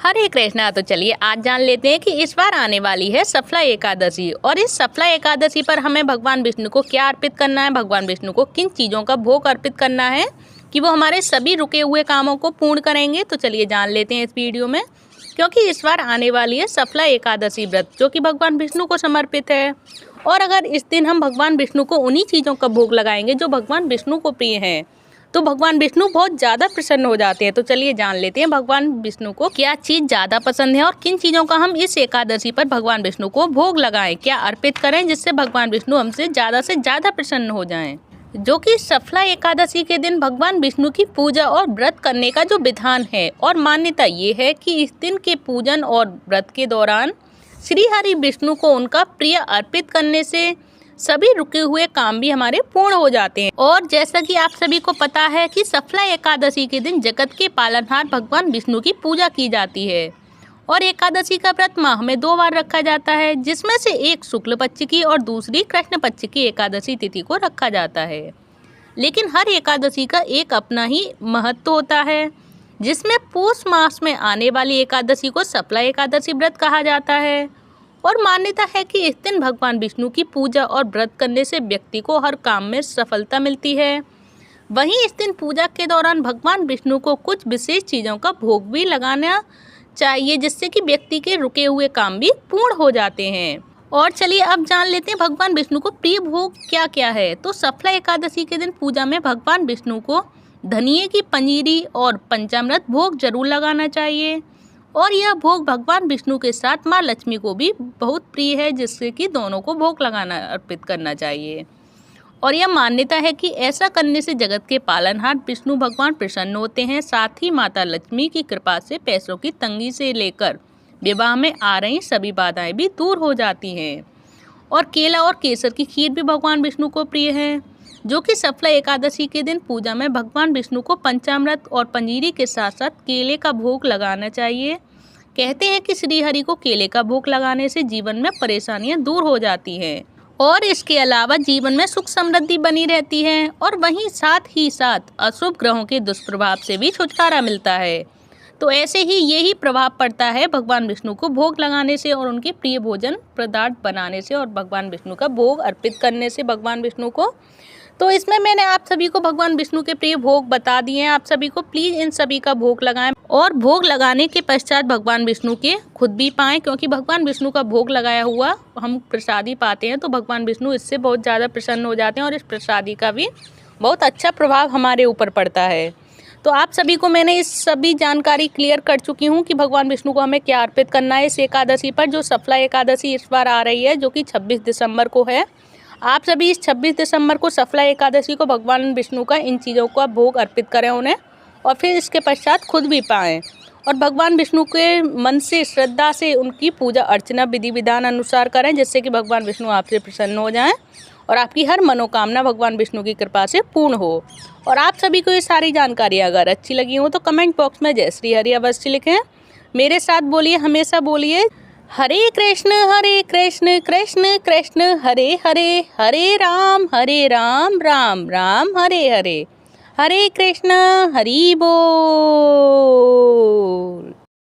हरे कृष्णा। तो चलिए आज जान लेते हैं कि इस बार आने वाली है सफला एकादशी और इस सफला एकादशी पर हमें भगवान विष्णु को क्या अर्पित करना है, भगवान विष्णु को किन चीज़ों का भोग अर्पित करना है कि वो हमारे सभी रुके हुए कामों को पूर्ण करेंगे। तो चलिए जान लेते हैं इस वीडियो में, क्योंकि इस बार आने वाली है सफला एकादशी व्रत जो कि भगवान विष्णु को समर्पित है। और अगर इस दिन हम भगवान विष्णु को उन्हीं चीज़ों का भोग लगाएंगे जो भगवान विष्णु को प्रिय हैं, तो भगवान विष्णु बहुत ज़्यादा प्रसन्न हो जाते हैं। तो चलिए जान लेते हैं भगवान विष्णु को क्या चीज़ ज़्यादा पसंद है और किन चीज़ों का हम इस एकादशी पर भगवान विष्णु को भोग लगाएं, क्या अर्पित करें जिससे भगवान विष्णु हमसे ज़्यादा प्रसन्न हो जाएं। जो कि सफला एकादशी के दिन भगवान विष्णु की पूजा और व्रत करने का जो विधान है और मान्यता ये है कि इस दिन के पूजन और व्रत के दौरान श्री हरि विष्णु को उनका प्रिय अर्पित करने से सभी रुके हुए काम भी हमारे पूर्ण हो जाते हैं। और जैसा कि आप सभी को पता है कि सफला एकादशी के दिन जगत के पालनहार भगवान विष्णु की पूजा की जाती है और एकादशी का व्रत माह में 2 बार रखा जाता है, जिसमें से एक शुक्ल पक्ष की और दूसरी कृष्ण पक्ष की एकादशी तिथि को रखा जाता है। लेकिन हर एकादशी का एक अपना ही महत्व होता है, जिसमें पौष मास में आने वाली एकादशी को सफला एकादशी व्रत कहा जाता है। और मान्यता है कि इस दिन भगवान विष्णु की पूजा और व्रत करने से व्यक्ति को हर काम में सफलता मिलती है। वहीं इस दिन पूजा के दौरान भगवान विष्णु को कुछ विशेष चीज़ों का भोग भी लगाना चाहिए, जिससे कि व्यक्ति के रुके हुए काम भी पूर्ण हो जाते हैं। और चलिए अब जान लेते हैं भगवान विष्णु को प्रिय भोग क्या क्या है। तो सफला एकादशी के दिन पूजा में भगवान विष्णु को धनिये की पंजीरी और पंचामृत भोग जरूर लगाना चाहिए और यह भोग भगवान विष्णु के साथ माँ लक्ष्मी को भी बहुत प्रिय है, जिससे कि दोनों को भोग लगाना अर्पित करना चाहिए। और यह मान्यता है कि ऐसा करने से जगत के पालनहार विष्णु भगवान प्रसन्न होते हैं। साथ ही माता लक्ष्मी की कृपा से पैसों की तंगी से लेकर विवाह में आ रही सभी बाधाएं भी दूर हो जाती हैं। और केला और केसर की खीर भी भगवान विष्णु को प्रिय है, जो कि सफला एकादशी के दिन पूजा में भगवान विष्णु को पंचामृत और पंजीरी के साथ साथ केले का भोग लगाना चाहिए। कहते हैं कि श्री हरि को केले का भोग लगाने से जीवन में परेशानियां दूर हो जाती हैं और इसके अलावा जीवन में सुख समृद्धि बनी रहती है और वहीं साथ ही साथ अशुभ ग्रहों के दुष्प्रभाव से भी छुटकारा मिलता है। तो ऐसे ही यही प्रभाव पड़ता है भगवान विष्णु को भोग लगाने से और उनके प्रिय भोजन पदार्थ बनाने से और भगवान विष्णु का भोग अर्पित करने से भगवान विष्णु को। तो इसमें मैंने आप सभी को भगवान विष्णु के प्रिय भोग बता दिए हैं। आप सभी को प्लीज़ इन सभी का भोग लगाएं और भोग लगाने के पश्चात भगवान विष्णु के खुद भी पाएं, क्योंकि भगवान विष्णु का भोग लगाया हुआ हम प्रसादी पाते हैं तो भगवान विष्णु इससे बहुत ज़्यादा प्रसन्न हो जाते हैं और इस प्रसादी का भी बहुत अच्छा प्रभाव हमारे ऊपर पड़ता है। तो आप सभी को मैंने इस सभी जानकारी क्लियर कर चुकी हूँ कि भगवान विष्णु को हमें क्या अर्पित करना है इस एकादशी पर, जो सफला एकादशी इस बार आ रही है, जो कि 26 दिसंबर को है। आप सभी इस 26 दिसंबर को सफला एकादशी को भगवान विष्णु का इन चीज़ों का भोग अर्पित करें उन्हें और फिर इसके पश्चात खुद भी पाएं और भगवान विष्णु के मन से श्रद्धा से उनकी पूजा अर्चना विधि विधान अनुसार करें, जिससे कि भगवान विष्णु आपसे प्रसन्न हो जाएं और आपकी हर मनोकामना भगवान विष्णु की कृपा से पूर्ण हो। और आप सभी को ये सारी जानकारी अगर अच्छी लगी हो तो कमेंट बॉक्स में जय श्री हरि अवश्य लिखें। मेरे साथ बोलिए, हमेशा बोलिए, हरे कृष्ण कृष्ण कृष्ण हरे हरे, हरे राम राम राम हरे हरे, हरे कृष्ण हरि बोल।